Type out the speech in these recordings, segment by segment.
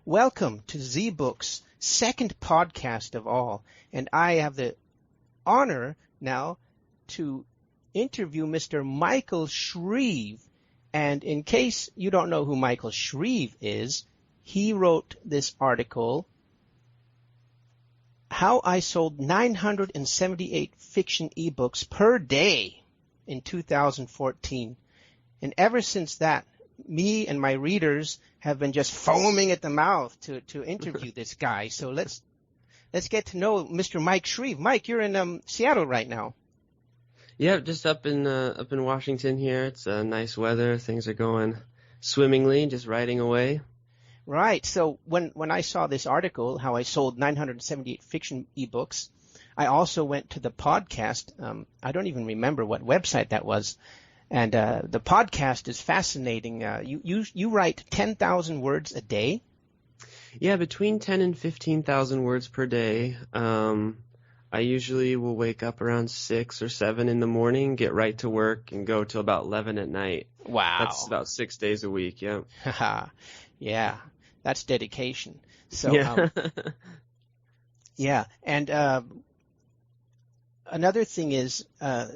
Welcome to Zbooks' second podcast of all, and I have the honor now to interview Mr. Michael Shreeve. And in case you don't know who Michael Shreeve is, he wrote this article, How I Sold 978 Fiction eBooks per day in 2014. And ever since that, me and my readers have been just foaming at the mouth to interview this guy. So let's get to know Mr. Mike Shreeve. Mike, you're in Seattle right now. Yeah, just up in Washington here. It's nice weather. Things are going swimmingly, just riding away. Right. So when I saw this article, How I Sold 978 Fiction eBooks, I also went to the podcast. I don't even remember what website that was. And the podcast is fascinating. You write 10,000 words a day? Yeah, between 10 and 15,000 words per day. I usually will wake up around 6 or 7 in the morning, get right to work, and go till about 11 at night. Wow. That's about 6 days a week, yeah. Yeah, that's dedication. So, yeah. Yeah, and another thing is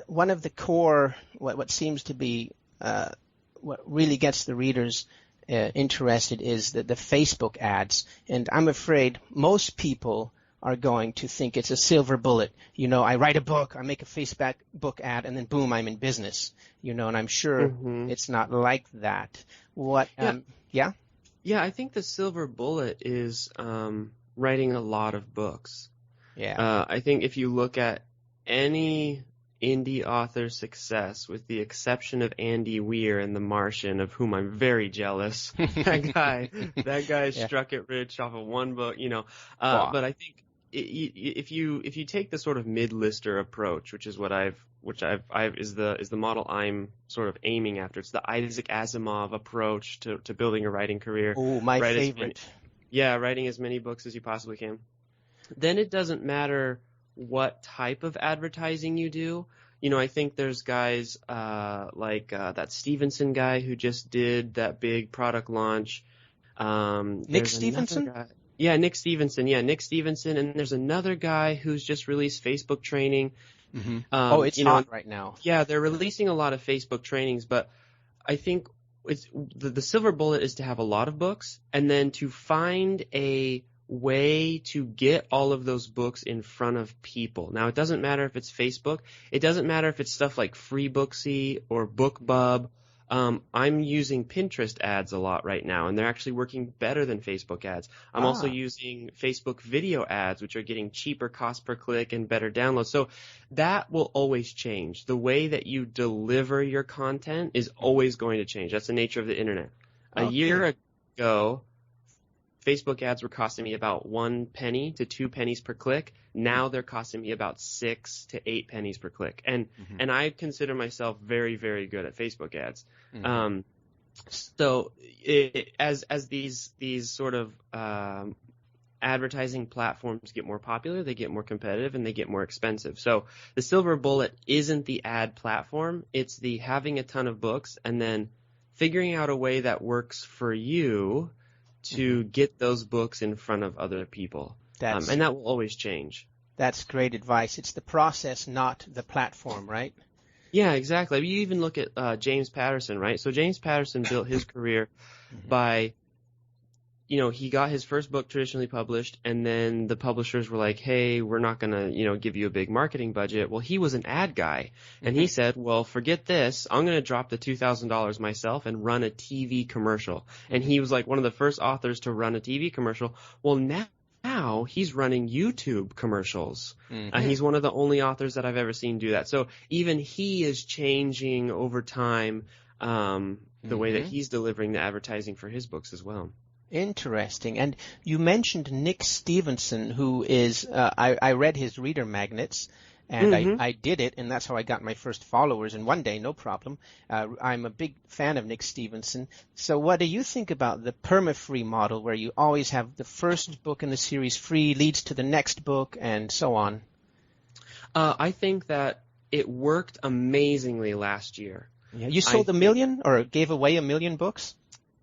one of the core, what seems to be what really gets the readers interested is the Facebook ads. And I'm afraid most people are going to think it's a silver bullet. You know, I write a book, I make a Facebook ad, and then boom, I'm in business. You know, and I'm sure it's not like that. Yeah? Yeah, I think the silver bullet is writing a lot of books. Yeah. I think if you look at any indie author's success, with the exception of Andy Weir in The Martian, of whom I'm very jealous. that guy struck it rich off of one book, you know. But I think if you take the sort of mid-lister approach, which is the model I'm sort of aiming after. It's the Isaac Asimov approach to building a writing career. Oh, my favorite. Writing as many books as you possibly can. Then it doesn't matter what type of advertising you do. You know, I think there's guys like that Stevenson guy who just did that big product launch. Nick Stevenson? Yeah, Nick Stevenson. And there's another guy who's just released Facebook training. It's hot right now. Yeah, they're releasing a lot of Facebook trainings, but I think it's the silver bullet is to have a lot of books and then to find a way to get all of those books in front of people. Now, it doesn't matter if it's Facebook. It doesn't matter if it's stuff like FreeBooksy or BookBub. I'm using Pinterest ads a lot right now, and they're actually working better than Facebook ads. I'm also using Facebook video ads, which are getting cheaper cost per click and better downloads. So that will always change. The way that you deliver your content is always going to change. That's the nature of the internet. A year ago, Facebook ads were costing me about 1 penny to 2 pennies per click. Now they're costing me about 6 to 8 pennies per click. And I consider myself very, very good at Facebook ads. So as these sort of advertising platforms get more popular, they get more competitive, and they get more expensive. So the silver bullet isn't the ad platform. It's the having a ton of books and then figuring out a way that works for you to get those books in front of other people. And that will always change. That's great advice. It's the process, not the platform, right? Yeah, exactly. You even look at James Patterson, right? So James Patterson built his career by, you know, he got his first book traditionally published, and then the publishers were like, hey, we're not going to, you know, give you a big marketing budget. Well, he was an ad guy, and he said, well, forget this. I'm going to drop the $2,000 myself and run a TV commercial. And he was like one of the first authors to run a TV commercial. Well, now he's running YouTube commercials. He's one of the only authors that I've ever seen do that. So even he is changing over time the way that he's delivering the advertising for his books as well. Interesting. And you mentioned Nick Stevenson, who is, I read his reader magnets, and I did it, and that's how I got my first followers in one day, no problem. I'm a big fan of Nick Stevenson. So what do you think about the perma-free model, where you always have the first book in the series free, leads to the next book, and so on? I think that it worked amazingly last year. Yeah, you sold 1 million, or gave away 1 million books?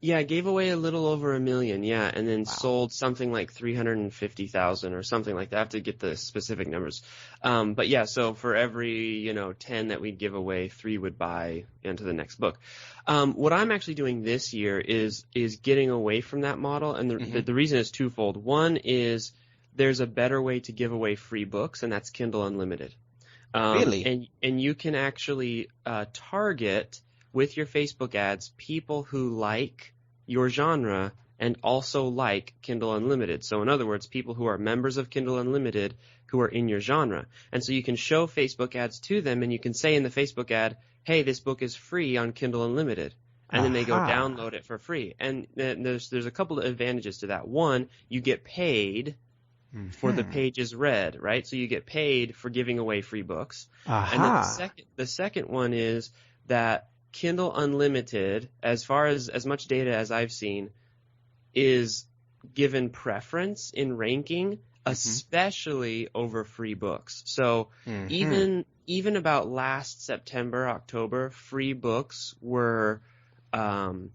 Yeah, I gave away a little over 1 million, yeah, and then Wow. sold something like 350,000 or something like that. I have to get the specific numbers. But yeah, so for every, 10 that we'd give away, 3 would buy into the next book. What I'm actually doing this year is getting away from that model, and the reason is twofold. One is there's a better way to give away free books, and that's Kindle Unlimited. Really? And you can actually target with your Facebook ads people who like your genre and also like Kindle Unlimited. So in other words, people who are members of Kindle Unlimited who are in your genre. And so you can show Facebook ads to them, and you can say in the Facebook ad, hey, this book is free on Kindle Unlimited. And then they go Aha. download it for free. And there's a couple of advantages to that. One, you get paid for the pages read, right? So you get paid for giving away free books. And then Aha. the second one is that Kindle Unlimited, as far as much data as I've seen, is given preference in ranking, especially over free books. So even about last September, October, free books were, it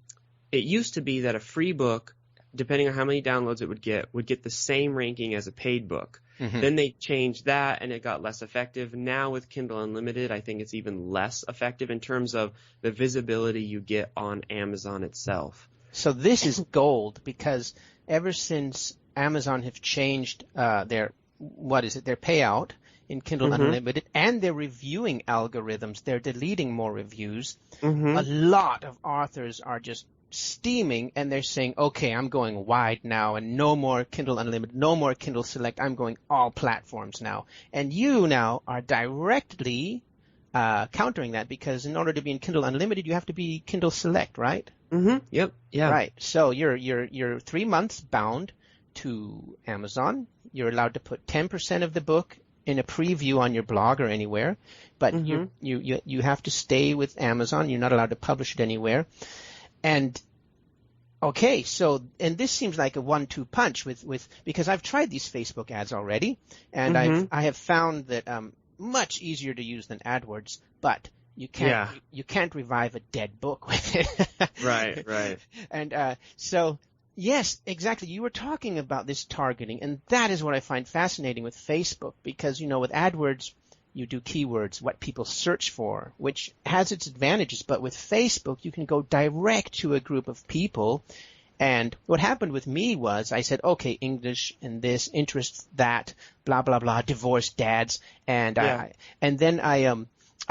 used to be that a free book, depending on how many downloads it would get the same ranking as a paid book. Then they changed that and it got less effective. Now with Kindle Unlimited, I think it's even less effective in terms of the visibility you get on Amazon itself. So this is gold, because ever since Amazon have changed their payout in Kindle Unlimited, and their reviewing algorithms, they're deleting more reviews. A lot of authors are just steaming, and they're saying, okay, I'm going wide now, and no more Kindle Unlimited, no more Kindle Select, I'm going all platforms now. And you now are directly countering that, because in order to be in Kindle Unlimited, you have to be Kindle Select, right? Yep. Yeah. Right. So you're 3 months bound to Amazon. You're allowed to put 10% of the book in a preview on your blog or anywhere, but you have to stay with Amazon. You're not allowed to publish it anywhere. And okay, so, and this seems like a 1-2 punch with because I've tried these Facebook ads already, and I have found that much easier to use than AdWords, but you can't revive a dead book with it. Right. And so yes, exactly. You were talking about this targeting, and that is what I find fascinating with Facebook, because with AdWords you do keywords, what people search for, which has its advantages. But with Facebook, you can go direct to a group of people. And what happened with me was I said, okay, English and this, interests that, blah, blah, blah, divorced dads. And then I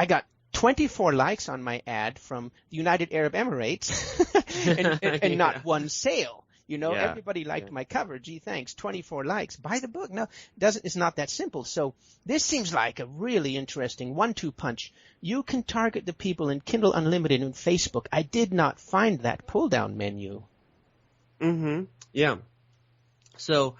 got 24 likes on my ad from the United Arab Emirates and not one sale. Everybody liked my cover. Gee, thanks. 24 likes. Buy the book. No, it's not that simple. So this seems like a really interesting 1-2 punch. You can target the people in Kindle Unlimited and Facebook. I did not find that pull down menu. Yeah. So,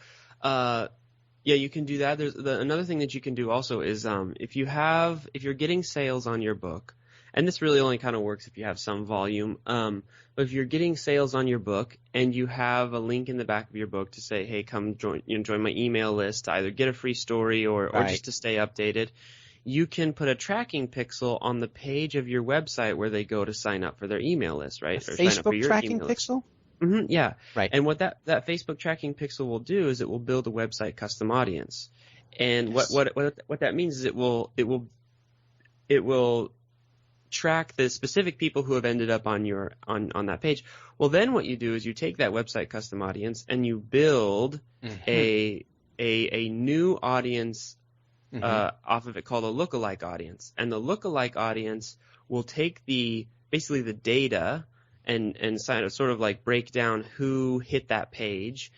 you can do that. There's another thing that you can do also is, if you're getting sales on your book, and this really only kind of works if you have some volume, but if you're getting sales on your book and you have a link in the back of your book to say, hey, come join my email list to either get a free story or just to stay updated, you can put a tracking pixel on the page of your website where they go to sign up for their email list, right? A or sign up for Facebook your tracking email list. pixel? Yeah. Right. And what that Facebook tracking pixel will do is it will build a website custom audience. And what that means is it will track the specific people who have ended up on your on that page. Well, then what you do is you take that website custom audience and you build a new audience off of it called a lookalike audience. And the lookalike audience will take basically the data and sort of like break down who hit that page,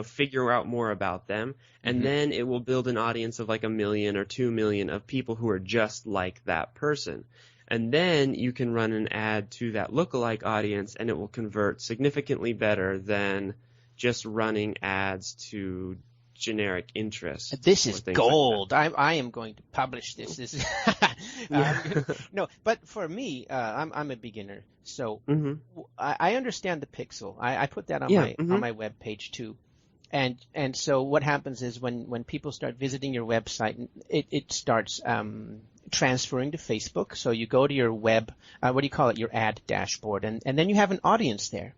figure out more about them, and then it will build an audience of like 1 million or 2 million of people who are just like that person. And then you can run an ad to that lookalike audience, and it will convert significantly better than just running ads to generic interests. This is gold. Like I am going to publish this. This is no, but for me, I'm a beginner, so I understand the pixel. I put that on my web page too. And so what happens is when people start visiting your website, it starts transferring to Facebook. So you go to your web, what do you call it, your ad dashboard, and then you have an audience there.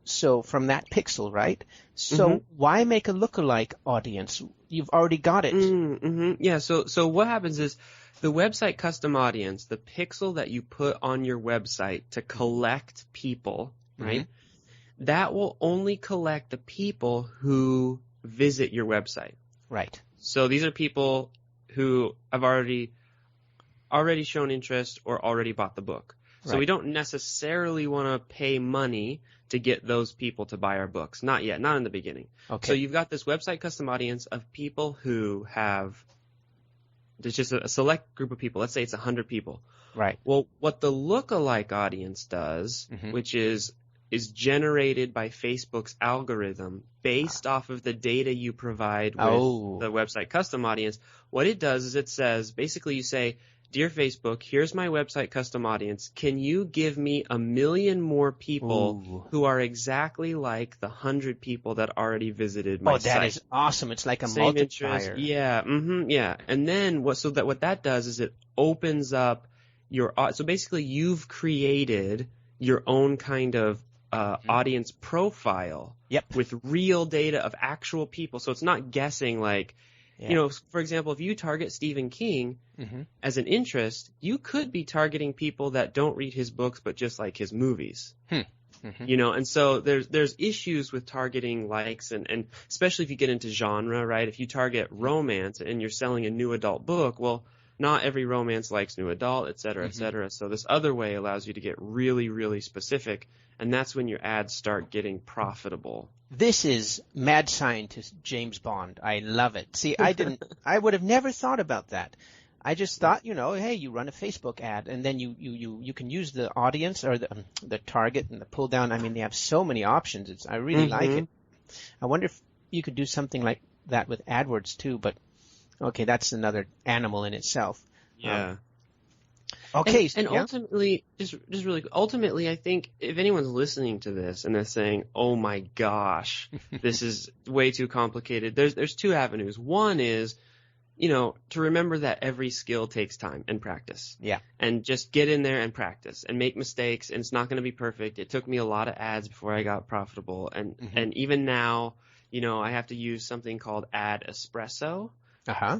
So from that pixel, right? So Mm-hmm. why make a lookalike audience? You've already got it. Mm-hmm. Yeah. So what happens is the website custom audience, the pixel that you put on your website to collect people, right? That will only collect the people who visit your website. Right. So these are people who have already shown interest or already bought the book. So Right. we don't necessarily want to pay money to get those people to buy our books. Not yet, not in the beginning. Okay. So you've got this website custom audience of people who have, it's just a select group of people. Let's say it's 100 people. Right. Well, what the lookalike audience does, which is generated by Facebook's algorithm based off of the data you provide with the website custom audience, what it does is it says, basically you say, Dear Facebook, here's my website custom audience. Can you give me 1 million more people who are exactly like the 100 people that already visited my site? Oh, that is awesome. It's like a Same multiplier. interest. Yeah. Yeah. And then what that does is it opens up so basically you've created your own kind of audience profile with real data of actual people. So it's not guessing like, for example, if you target Stephen King as an interest, you could be targeting people that don't read his books but just like his movies. And so there's issues with targeting likes and especially if you get into genre, right? If you target romance and you're selling a new adult book, well, not every romance likes new adult, et cetera, et cetera. So this other way allows you to get really, really specific, and that's when your ads start getting profitable. This is mad scientist James Bond. I love it. See, I would have never thought about that. I just thought, hey, you run a Facebook ad and then you can use the audience or the target and the pull down. I mean, they have so many options. I really like it. I wonder if you could do something like that with AdWords too, but okay, that's another animal in itself. Yeah. Okay. And ultimately, just really, ultimately, I think if anyone's listening to this and they're saying, "Oh my gosh, this is way too complicated," there's two avenues. One is, to remember that every skill takes time and practice. Yeah. And just get in there and practice and make mistakes, and it's not going to be perfect. It took me a lot of ads before I got profitable, and even now, I have to use something called Ad Espresso.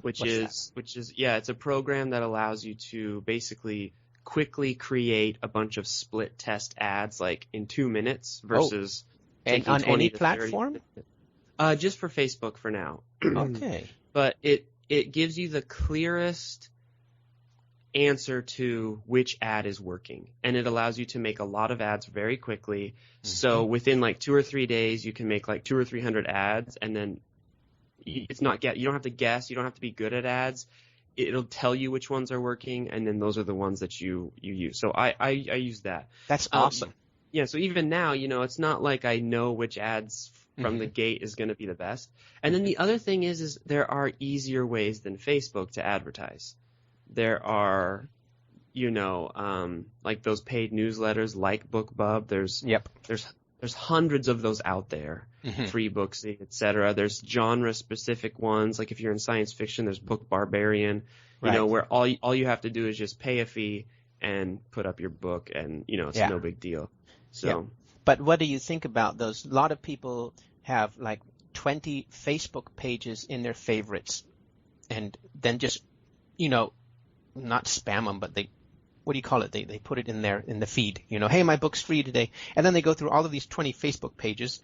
Which is it's a program that allows you to basically quickly create a bunch of split test ads like in 2 minutes versus and on any platform? Just for Facebook for now. Okay. But it gives you the clearest answer to which ad is working, and it allows you to make a lot of ads very quickly. So within like 2 or 3 days you can make like 200 or 300 ads, and then you don't have to guess. You don't have to be good at ads. It'll tell you which ones are working, and then those are the ones that you use. So I use that. That's awesome. So even now, it's not like I know which ads from the gate is going to be the best. And then the other thing is there are easier ways than Facebook to advertise. There are, like those paid newsletters like BookBub. There's hundreds of those out there, Free Booksy, etc. There's genre-specific ones, like if you're in science fiction, there's Book Barbarian, where all you have to do is just pay a fee and put up your book, and it's no big deal. So, but what do you think about those? A lot of people have like 20 Facebook pages in their favorites, and then just not spam them, but they. What do you call it? They put it in there in the feed. Hey, my book's free today, and then they go through all of these 20 Facebook pages,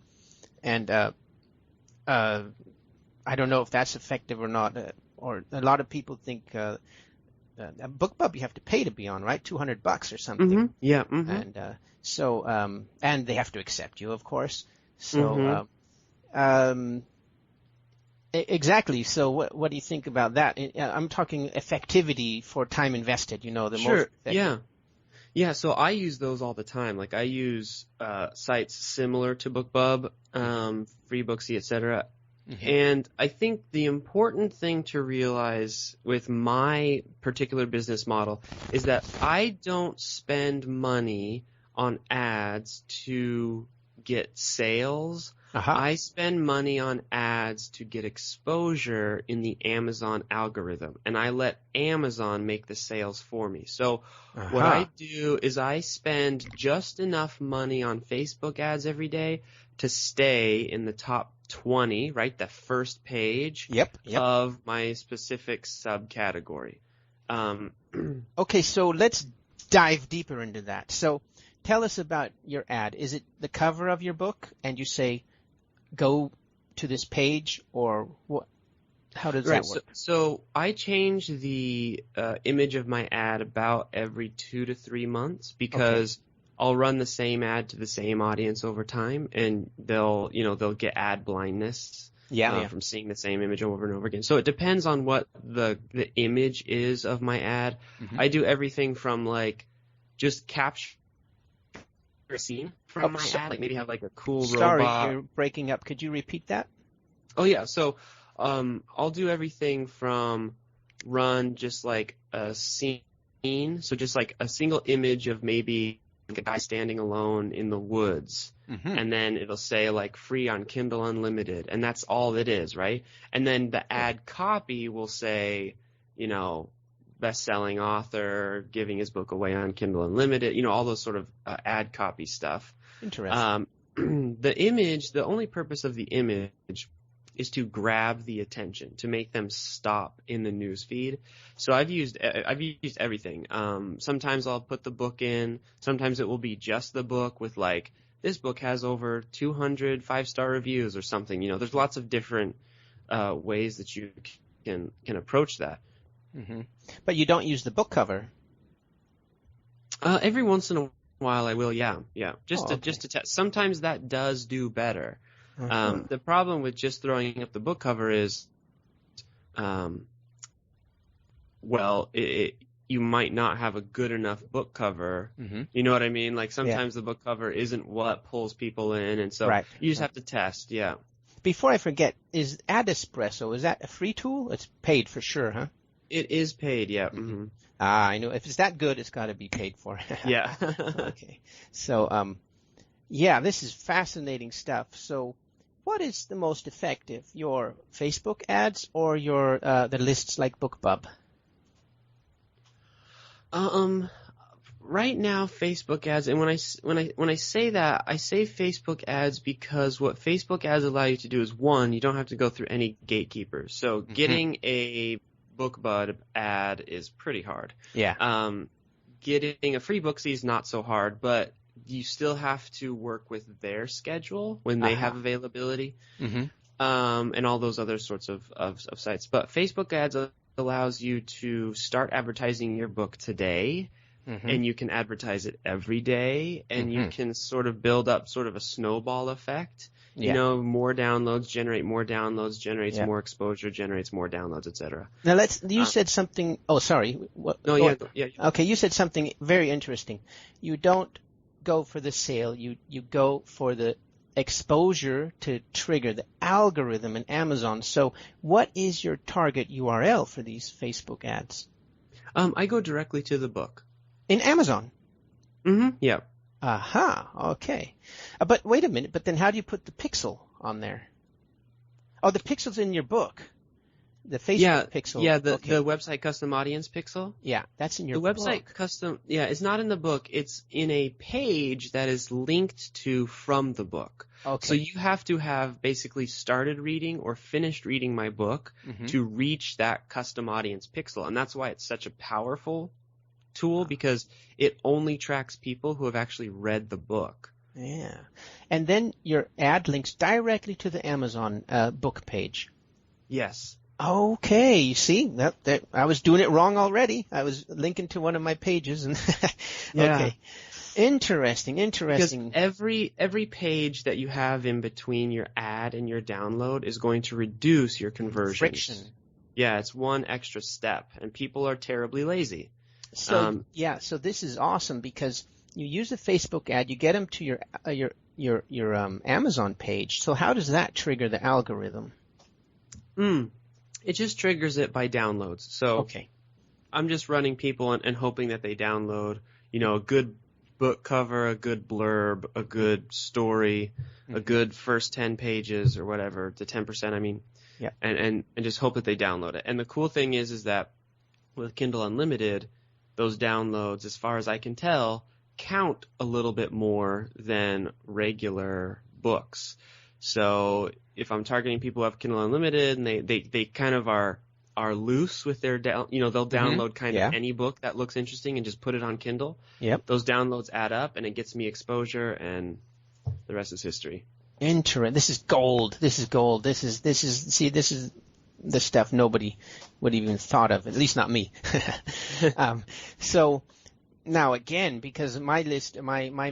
and I don't know if that's effective or not. Or a lot of people think BookBub you have to pay to be on, right? $200 or something. And so and they have to accept you, of course. So exactly. So what do you think about that? I'm talking effectivity for time invested, the most effective. Yeah. So I use those all the time. Like I use sites similar to BookBub, Free Booksy, etc. And I think the important thing to realize with my particular business model is that I don't spend money on ads to get sales. I spend money on ads ads to get exposure in the Amazon algorithm, and I let Amazon make the sales for me. So what I do is I spend just enough money on Facebook ads every day to stay in the top 20, right? The first page of my specific subcategory. Okay, so let's dive deeper into that. So tell us about your ad. Is it the cover of your book and you say, go to this page, or what? How does that work? So I change the image of my ad about every 2 to 3 months because I'll run the same ad to the same audience over time, and they'll get ad blindness from seeing the same image over and over again. So it depends on what the image is of my ad. I do everything from like just capture a scene from my ad, like maybe have like a cool robot. Sorry, you're breaking up. Could you repeat that? Oh yeah, so I'll do everything from run just like a scene, so just like a single image of maybe a guy standing alone in the woods, and then it'll say like free on Kindle Unlimited, and that's all it is, right? And then the ad copy will say, best-selling author giving his book away on Kindle Unlimited, all those sort of ad copy stuff. Interesting. The only purpose of the image is to grab the attention, to make them stop in the news feed. So I've used everything. Sometimes I'll put the book in. Sometimes it will be just the book with like, this book has over 200 5-star reviews or something. There's lots of different ways that you can approach that. But you don't use the book cover. Every once in a while I will, yeah. Just to test. Sometimes that does do better. The problem with just throwing up the book cover is, you might not have a good enough book cover. You know what I mean? Like sometimes the book cover isn't what pulls people in, and so you just have to test. Yeah. Before I forget, is Ad Espresso, is that a free tool? It's paid for sure, huh? It is paid, yeah. I know. If it's that good, it's got to be paid for. Yeah. Okay. So, this is fascinating stuff. So, what is the most effective, your Facebook ads or your the lists like BookBub? Right now, Facebook ads, and when I say that, I say Facebook ads because what Facebook ads allow you to do is, one, you don't have to go through any gatekeepers. So getting a BookBub ad is pretty hard. Yeah. Getting a free Booksy is not so hard, but you still have to work with their schedule when they have availability, and all those other sorts of sites. But Facebook ads allows you to start advertising your book today, and you can advertise it every day, and you can sort of build up sort of a snowball effect. More downloads generate more downloads, generates more exposure, generates more downloads, etc. Now you said something. Oh, sorry. Yeah. Okay, you said something very interesting. You don't go for the sale. You go for the exposure to trigger the algorithm in Amazon. So, what is your target URL for these Facebook ads? I go directly to the book in Amazon. Yeah. Okay. But wait a minute. But then how do you put the pixel on there? Oh, the pixel's in your book. The Facebook pixel. Yeah, the website custom audience pixel. Yeah, that's in your book. The website custom, it's not in the book. It's in a page that is linked to from the book. Okay. So you have to have basically started reading or finished reading my book to reach that custom audience pixel. And that's why it's such a powerful tool, because it only tracks people who have actually read the book. Yeah. And then your ad links directly to the Amazon book page. Yes. Okay, you see, that I was doing it wrong already. I was linking to one of my pages, and okay, interesting. Because every page that you have in between your ad and your download is going to reduce your conversions. Friction. Yeah, it's one extra step, and people are terribly lazy. So so this is awesome because you use a Facebook ad, you get them to your Amazon page. So how does that trigger the algorithm? It just triggers it by downloads. So I'm just running people and hoping that they download, a good book cover, a good blurb, a good story, a good first 10 pages or whatever, the 10%, I mean, Yeah. and just hope that they download it. And the cool thing is that with Kindle Unlimited, those downloads, as far as I can tell, count a little bit more than regular books. So if I'm targeting people who have Kindle Unlimited and they kind of are loose with their they'll download kind of any book that looks interesting and just put it on Kindle. Yep. Those downloads add up and it gets me exposure, and the rest is history. This is gold. This is gold. This is the stuff nobody would even thought of, at least not me. So now again, because my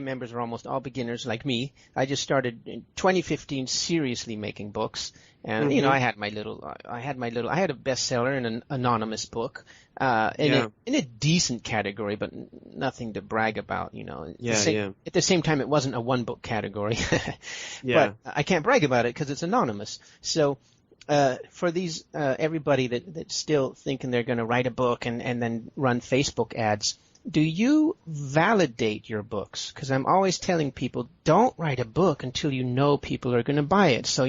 members are almost all beginners like me, I just started in 2015 seriously making books. And, I had a bestseller in an anonymous book, in a decent category, but nothing to brag about, At the same time, it wasn't a one book category, but I can't brag about it because it's anonymous. So, for these, everybody that's still thinking they're going to write a book and then run Facebook ads, do you validate your books? Because I'm always telling people, don't write a book until you know people are going to buy it. So,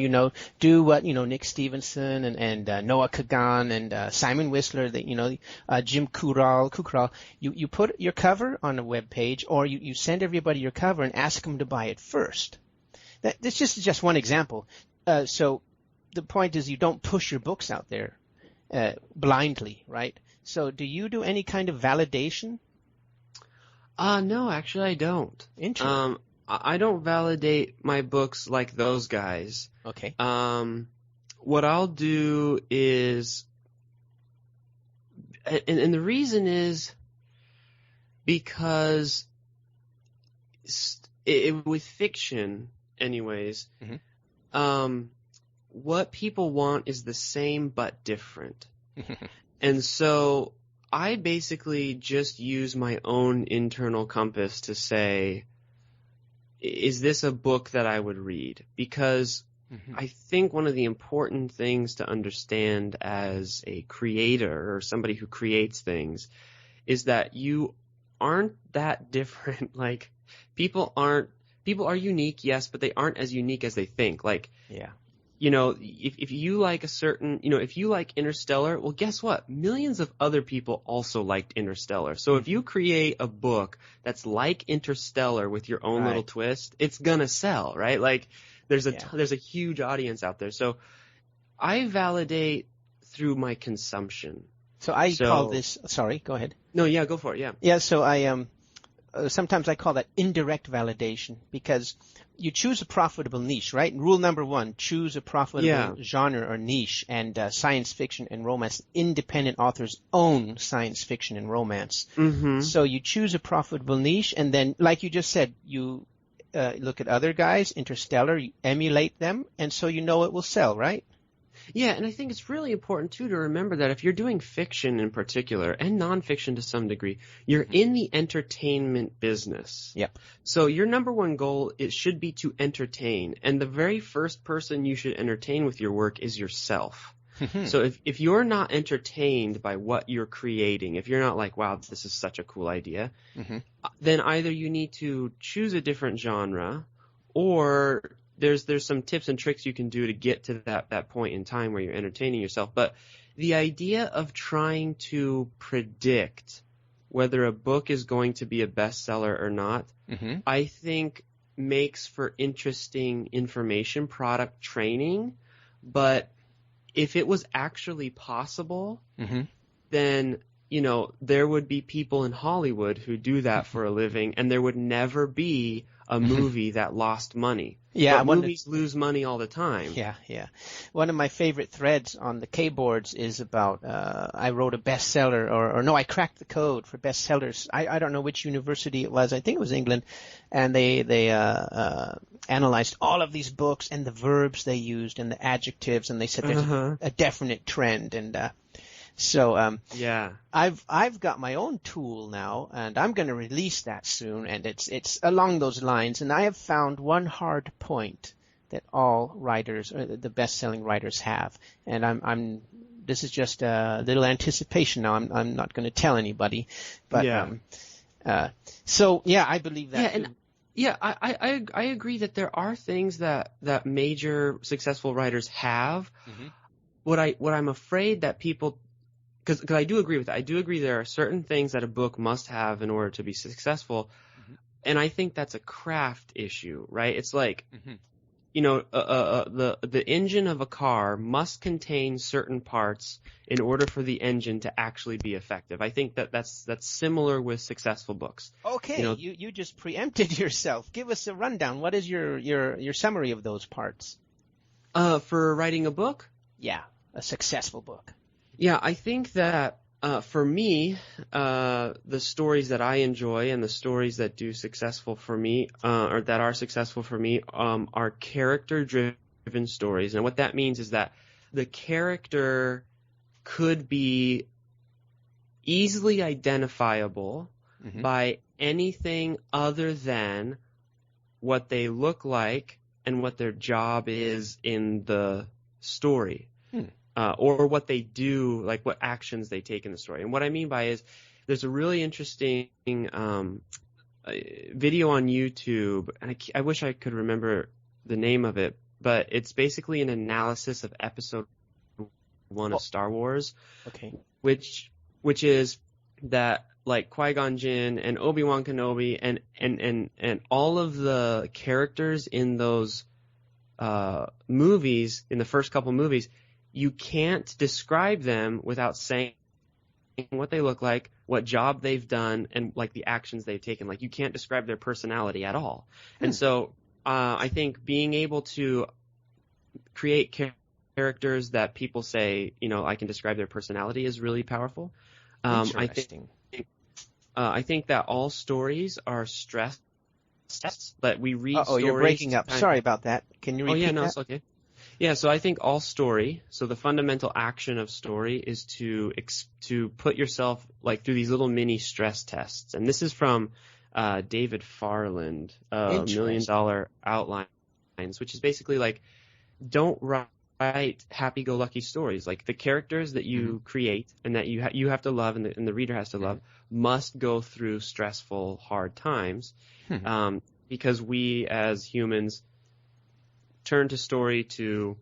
do what, Nick Stevenson and Noah Kagan and Simon Whistler, Jim Kukral. You put your cover on a web page, or you send everybody your cover and ask them to buy it first. This is just one example. So the point is, you don't push your books out there blindly, right? So do you do any kind of validation? No, actually I don't. Interesting. I don't validate my books like those guys. Okay. What I'll do is, and the reason is because with fiction, anyways, what people want is the same but different. And so I basically just use my own internal compass to say, is this a book that I would read? Because I think one of the important things to understand as a creator or somebody who creates things is that you aren't that different. Like, people are unique, yes, but they aren't as unique as they think. Like, if you like if you like Interstellar, well, guess what? Millions of other people also liked Interstellar. So if you create a book that's like Interstellar with your own little twist, it's gonna sell, right? Like, there's a huge audience out there. So I validate through my consumption. So I call this, sorry, go ahead. No, yeah, go for it, yeah. Yeah, so sometimes I call that indirect validation, because you choose a profitable niche, right? Rule number 1, choose a profitable genre or niche, and science fiction and romance. Independent authors own science fiction and romance. So you choose a profitable niche, and then, like you just said, you look at other guys, Interstellar, you emulate them, and so you know it will sell, right? Yeah, and I think it's really important, too, to remember that if you're doing fiction in particular, and nonfiction to some degree, you're in the entertainment business. Yep. So your number one goal, it should be to entertain. And the very first person you should entertain with your work is yourself. So if you're not entertained by what you're creating, if you're not like, wow, this is such a cool idea, then either you need to choose a different genre, or there's some tips and tricks you can do to get to that point in time where you're entertaining yourself. But the idea of trying to predict whether a book is going to be a bestseller or not, I think makes for interesting information product training. But if it was actually possible, then, there would be people in Hollywood who do that for a living, and there would never be a movie that lost money. Yeah, but movies lose money all the time. Yeah. One of my favorite threads on the K-boards is about I wrote a bestseller, or no, I cracked the code for bestsellers. I don't know which university it was. I think it was England, and they analyzed all of these books and the verbs they used and the adjectives, and they said there's a definite trend. And so I've got my own tool now, and I'm going to release that soon, and it's along those lines. And I have found one hard point that all writers, or the best-selling writers, have. And this is just a little anticipation now. I'm not going to tell anybody, but So yeah, I believe that too. And yeah, I agree that there are things that major successful writers have. Mm-hmm. What I'm afraid that people, because I do agree with that. I do agree there are certain things that a book must have in order to be successful, Mm-hmm. and I think that's a craft issue, right? It's like, Mm-hmm. the engine of a car must contain certain parts in order for the engine to actually be effective. I think that's similar with successful books. Okay, you just preempted yourself. Give us a rundown. What is your summary of those parts? For writing a book? Yeah, a successful book. Yeah, I think that for me, the stories that I enjoy and the stories that do successful for me, or that are successful for me, are character-driven stories. And what that means is that the character could be easily identifiable Mm-hmm. by anything other than what they look like and what their job is in the story. Or what they do, like what actions they take in the story. And what I mean by is there's a really interesting video on YouTube, and I wish I could remember the name of it, but it's basically an analysis of episode 1 of Star Wars. Okay. Which is that like Qui-Gon Jinn and Obi-Wan Kenobi and all of the characters in those movies, in the first couple movies, you can't describe them without saying what they look like, what job they've done, and like the actions they've taken. Like you can't describe their personality at all. And so I think being able to create characters that people say, I can describe their personality is really powerful. Interesting. I think that all stories are stress tests, that we read stories. Oh, you're breaking up. Sorry about that. Can you repeat that? Oh, yeah, no, it's okay. Yeah, so I think all story, so the fundamental action of story is to put yourself like through these little mini stress tests. And this is from David Farland, $1 Million Outlines, which is basically like, don't write happy-go-lucky stories. Like the characters that you create and that you have to love and the reader has to love must go through stressful, hard times, because we as humans turn to story to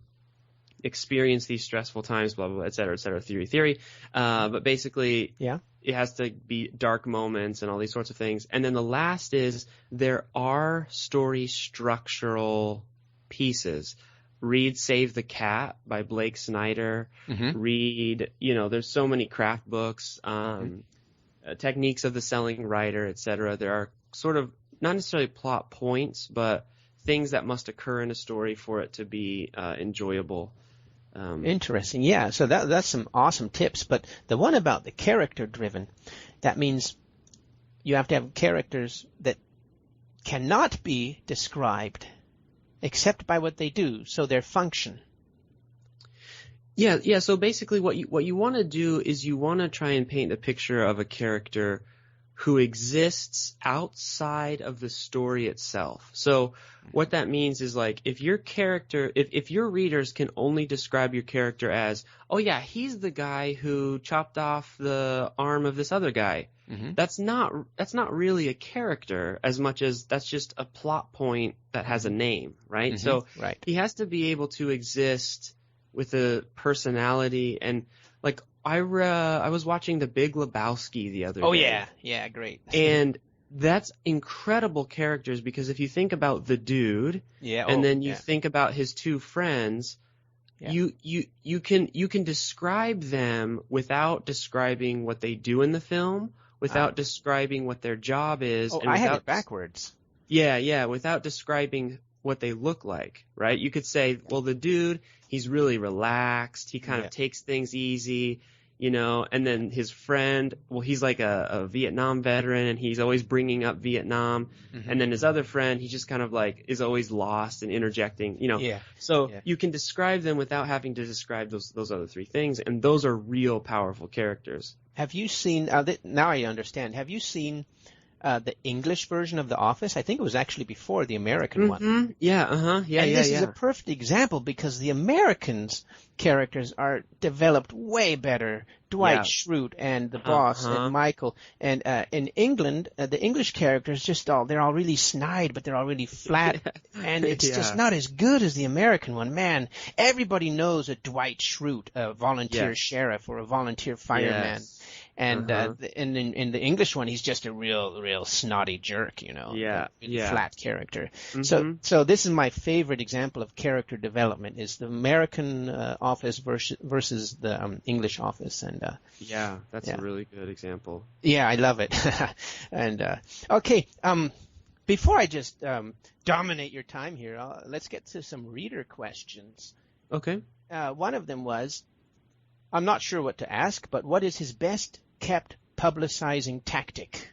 experience these stressful times, blah, blah, blah, et cetera, theory. But basically, it has to be dark moments and all these sorts of things. And then the last is there are story structural pieces. Read Save the Cat by Blake Snyder. Read, there's so many craft books, Techniques of the Selling Writer, et cetera. There are sort of not necessarily plot points, but things that must occur in a story for it to be enjoyable. Interesting. Yeah, so that's some awesome tips. But the one about the character-driven, that means you have to have characters that cannot be described except by what they do, so their function. Yeah. So basically, what you want to do is you want to try and paint a picture of a character who exists outside of the story itself. So what that means is like if your character, if your readers can only describe your character as, oh yeah, he's the guy who chopped off the arm of this other guy. That's not really a character as much as that's just a plot point that has a name, right? So he has to be able to exist with a personality. And like I was watching The Big Lebowski the other day. Oh yeah, great. And that's incredible characters, because if you think about the dude, and then you think about his two friends, you can describe them without describing what they do in the film, without describing what their job is. And I had it backwards. Yeah, without describing what they look like, right? You could say, well, the dude, he's really relaxed. He kind of takes things easy, and then his friend, well, he's like a Vietnam veteran and he's always bringing up Vietnam. And then his other friend, he just kind of like is always lost and interjecting, So you can describe them without having to describe those other three things. And those are real powerful characters. Have you seen, now I understand, have you seen the English version of The Office. I think it was actually before the American one. Mm-hmm. Yeah, yeah, And yeah, this yeah. is a perfect example because the Americans' characters are developed way better. Dwight Yeah. Schrute and the boss and Uh-huh. Michael. And in England, the English characters they're all really snide, but they're all really flat. And it's just Yeah. not as good as the American one. Man, everybody knows a Dwight Schrute, a volunteer Yes. sheriff or a volunteer fireman. Yes. And Uh-huh. in the English one, he's just a real snotty jerk, Yeah. a really Yeah. flat character. Mm-hmm. So this is my favorite example of character development: is the American Office versus the English Office. And Yeah, that's yeah, a really good example. yeah, I love it. And okay, before I just dominate your time here, let's get to some reader questions. Okay. One of them was, I'm not sure what to ask, but what is his best kept publicizing tactic?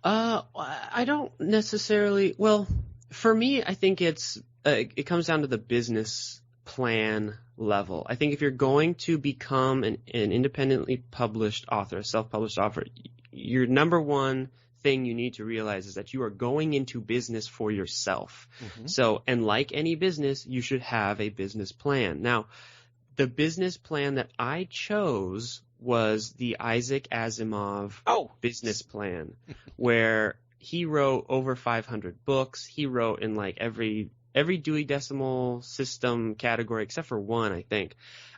I don't necessarily. Well, for me, I think it comes down to the business plan level. I think if you're going to become an independently published author, a self-published author, your number one thing you need to realize is that you are going into business for yourself. Mm-hmm. So, and like any business, you should have a business plan. Now, the business plan that I chose was the Isaac Asimov business plan, where he wrote over 500 books. He wrote in like every Dewey Decimal System category except for one, I think.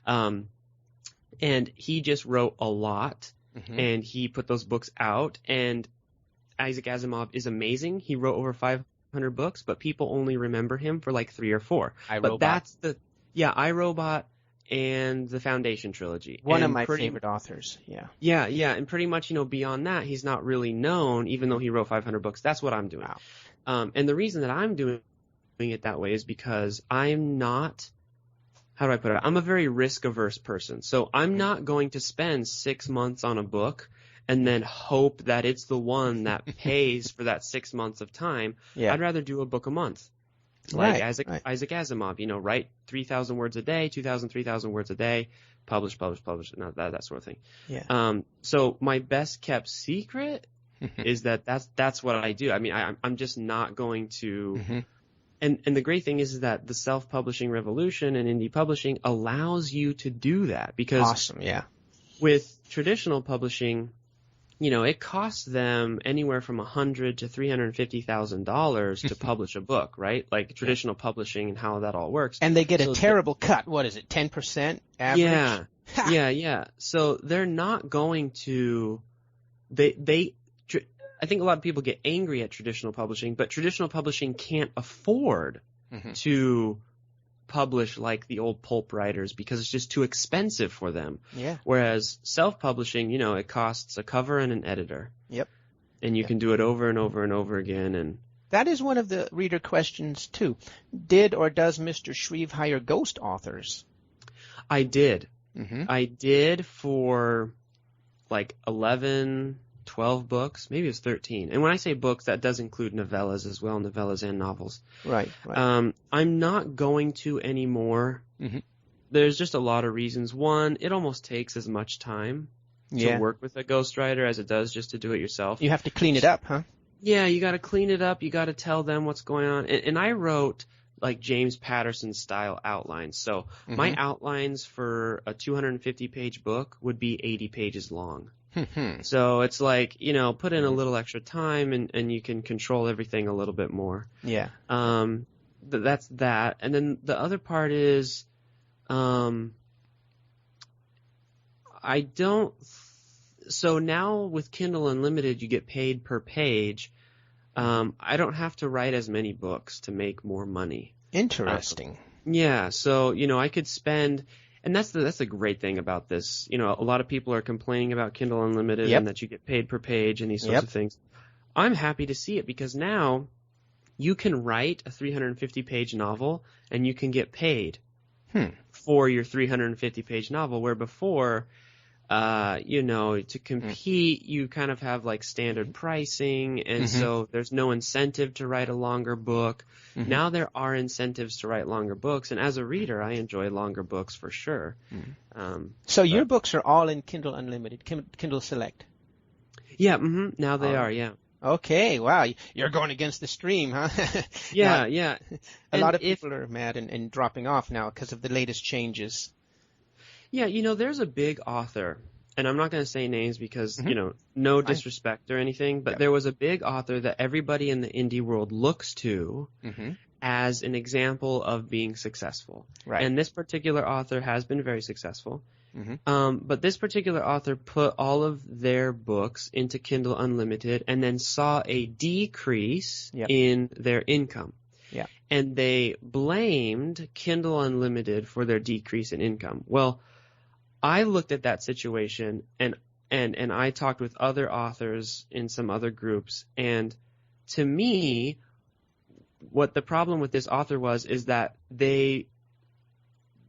And he just wrote a lot, and he put those books out. And Isaac Asimov is amazing. He wrote over 500 books, but people only remember him for like 3 or 4. iRobot. That's iRobot and the Foundation trilogy. One of my favorite authors. Yeah. Yeah, and pretty much, beyond that, he's not really known, even though he wrote 500 books. That's what I'm doing. Wow. And the reason that I'm doing it that way is because I'm not, how do I put it? I'm a very risk-averse person. So I'm not going to spend 6 months on a book and then hope that it's the one that pays for that 6 months of time. Yeah. I'd rather do a book a month. Like right. Isaac Asimov, write 3,000 words a day, 2,000, 3,000 words a day, publish, that sort of thing. Yeah. So my best kept secret is that's what I do. I mean, I'm just not going to, and the great thing is that the self-publishing revolution and indie publishing allows you to do that, because awesome, yeah. With traditional publishing, it costs them anywhere from $100,000 to $350,000 to publish a book, right? Like traditional publishing and how that all works. And they get a terrible cut. What is it, 10% average? Yeah. So they're not going to. I think a lot of people get angry at traditional publishing, but traditional publishing can't afford to publish like the old pulp writers because it's just too expensive for them. Yeah. Whereas self-publishing, it costs a cover and an editor. Yep. And you can do it over and over and over again. And that is one of the reader questions too. Did or does Mr. Shreeve hire ghost authors? I did. I did for like 11, 12 books. Maybe it's 13. And when I say books, that does include novellas as well, novellas and novels. Right. I'm not going to anymore. There's just a lot of reasons. One, it almost takes as much time to work with a ghostwriter as it does just to do it yourself. You have to clean it up, huh? Yeah, you got to clean it up. You got to tell them what's going on. And I wrote like James Patterson style outlines. So my outlines for a 250-page book would be 80 pages long. So it's like, put in a little extra time and you can control everything a little bit more. Yeah. That's that. And then the other part is, so now with Kindle Unlimited, you get paid per page. I don't have to write as many books to make more money. Interesting. Yeah. So, I could spend, and that's the great thing about this. A lot of people are complaining about Kindle Unlimited and that you get paid per page and these sorts of things. I'm happy to see it because now you can write a 350-page novel and you can get paid for your 350-page novel, where before, to compete, you kind of have like standard pricing, and so there's no incentive to write a longer book. Now there are incentives to write longer books, and as a reader, I enjoy longer books for sure. So your books are all in Kindle Unlimited, Kindle Select? Yeah, now they All are, right. yeah. Okay, wow, you're going against the stream, huh? Now, Yeah, yeah. a lot And of if people are mad and dropping off now because of the latest changes. Yeah, there's a big author, and I'm not going to say names because, Hmm. no Fine. disrespect or anything, but Yep. there was a big author that everybody in the indie world looks to Hmm. as an example of being successful. Right. And this particular author has been very successful. Hmm. But this particular author put all of their books into Kindle Unlimited and then saw a decrease Yep. in their income. Yeah. And they blamed Kindle Unlimited for their decrease in income. Well, I looked at that situation and I talked with other authors in some other groups, and to me, what the problem with this author was is that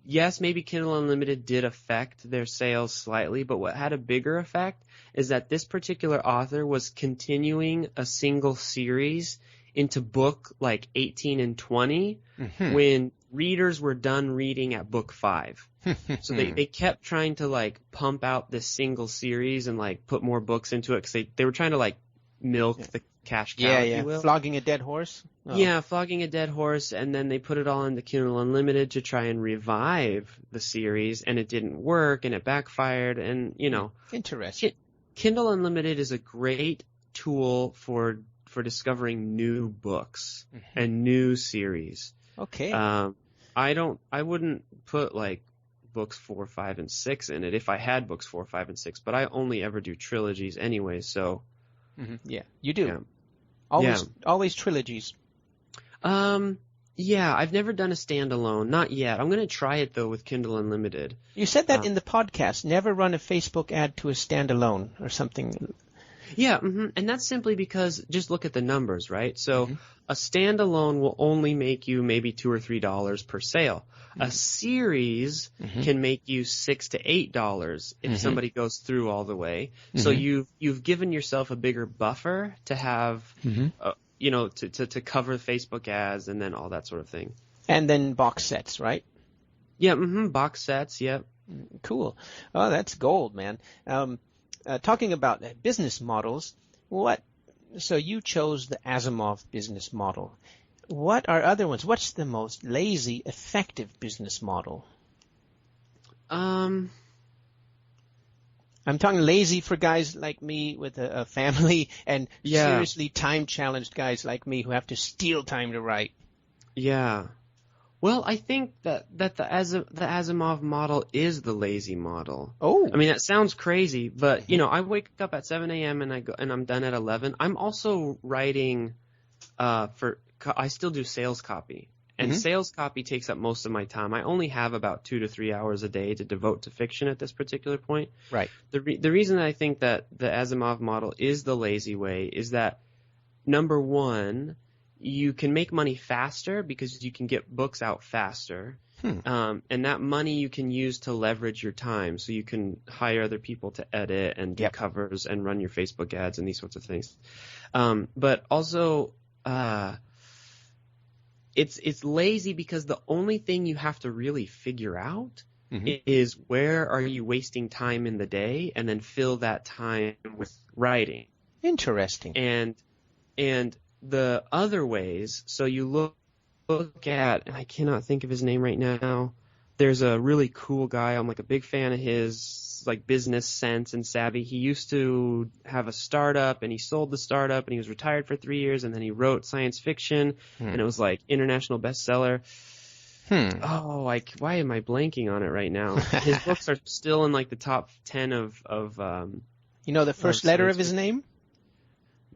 yes, maybe Kindle Unlimited did affect their sales slightly, but what had a bigger effect is that this particular author was continuing a single series into book like 18 and 20 Hmm. when readers were done reading at book 5. So they kept trying to like pump out this single series and like put more books into it because they were trying to like milk the cash cow, Yeah, if yeah. you will. Flogging a dead horse? Oh. Yeah, flogging a dead horse, and then they put it all into Kindle Unlimited to try and revive the series, and it didn't work, and it backfired, and Interesting. Kindle Unlimited is a great tool for discovering new books and new series. Okay. I wouldn't put like books 4, 5, and 6 in it if I had books 4, 5, and 6, but I only ever do trilogies anyway, so. Yeah, you do. Yeah. Always trilogies. Yeah, I've never done a standalone, not yet. I'm going to try it though with Kindle Unlimited. You said that in the podcast. Never run a Facebook ad to a standalone or something. Yeah, and that's simply because just look at the numbers, right? So a standalone will only make you maybe $2 or $3 per sale. A series can make you $6 to $8 if somebody goes through all the way. So you've given yourself a bigger buffer to have, to cover Facebook ads and then all that sort of thing. And then box sets, right? Yeah, box sets, yep. Cool. Oh, that's gold, man. Talking about business models, so you chose the Asimov business model. What are other ones? What's the most lazy, effective business model? I'm talking lazy for guys like me with a family and seriously time-challenged guys like me who have to steal time to write. Yeah. Well, I think that the Asimov model is the lazy model. Oh. I mean, that sounds crazy, but I wake up at 7 a.m. and I'm done at 11. I'm also writing I still do sales copy. And sales copy takes up most of my time. I only have about 2 to 3 hours a day to devote to fiction at this particular point. Right. The reason I think that the Asimov model is the lazy way is that, number one, you can make money faster because you can get books out faster. And that money you can use to leverage your time. So you can hire other people to edit and do covers and run your Facebook ads and these sorts of things. But also, it's lazy because the only thing you have to really figure out is where are you wasting time in the day, and then fill that time with writing. Interesting. And the other ways, so you look at, and I cannot think of his name right now. There's a really cool guy. I'm like a big fan of his, like business sense and savvy. He used to have a startup and he sold the startup and he was retired for 3 years and then he wrote science fiction and it was like international bestseller. Oh, why am I blanking on it right now? His books are still in like the top 10 of the first letter of his name?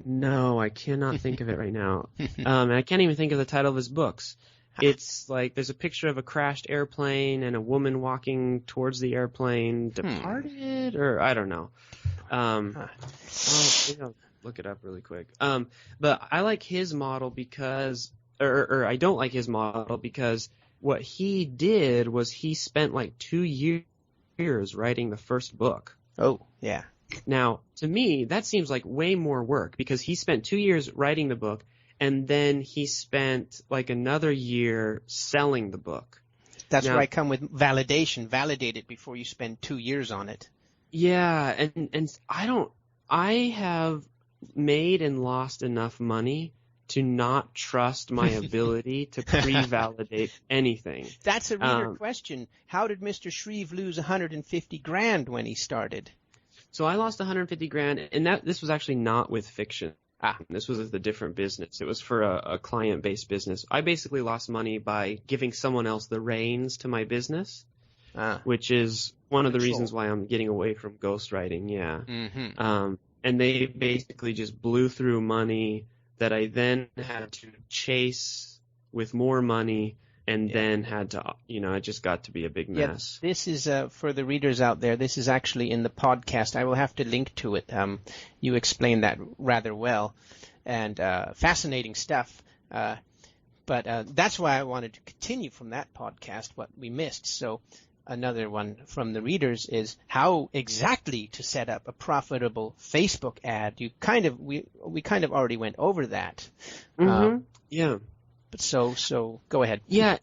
No, I cannot think of it right now. And I can't even think of the title of his books. It's like there's a picture of a crashed airplane and a woman walking towards the airplane. Departed, or I don't know. I'll look it up really quick. But I like his model because, or I don't like his model because what he did was he spent like 2 years writing the first book. Oh, yeah. Now, to me, that seems like way more work because he spent 2 years writing the book and then he spent like another year selling the book. That's where I come with validation. Validate it before you spend 2 years on it. Yeah, and I have made and lost enough money to not trust my ability to pre-validate anything. That's a reader question. How did Mr. Shreeve lose 150 grand when he started? So I lost 150 grand, and this was actually not with fiction. This was with a different business. It was for a client-based business. I basically lost money by giving someone else the reins to my business, which is one of the reasons why I'm getting away from ghostwriting. Yeah. Mm-hmm. And they basically just blew through money that I then had to chase with more money, and then had to, it just got to be a big mess. Yeah, this is, for the readers out there, this is actually in the podcast. I will have to link to it. You explained that rather well, and fascinating stuff. But that's why I wanted to continue from that podcast, what we missed. So another one from the readers is how exactly to set up a profitable Facebook ad. We kind of already went over that. Yeah. But so go ahead. Yeah.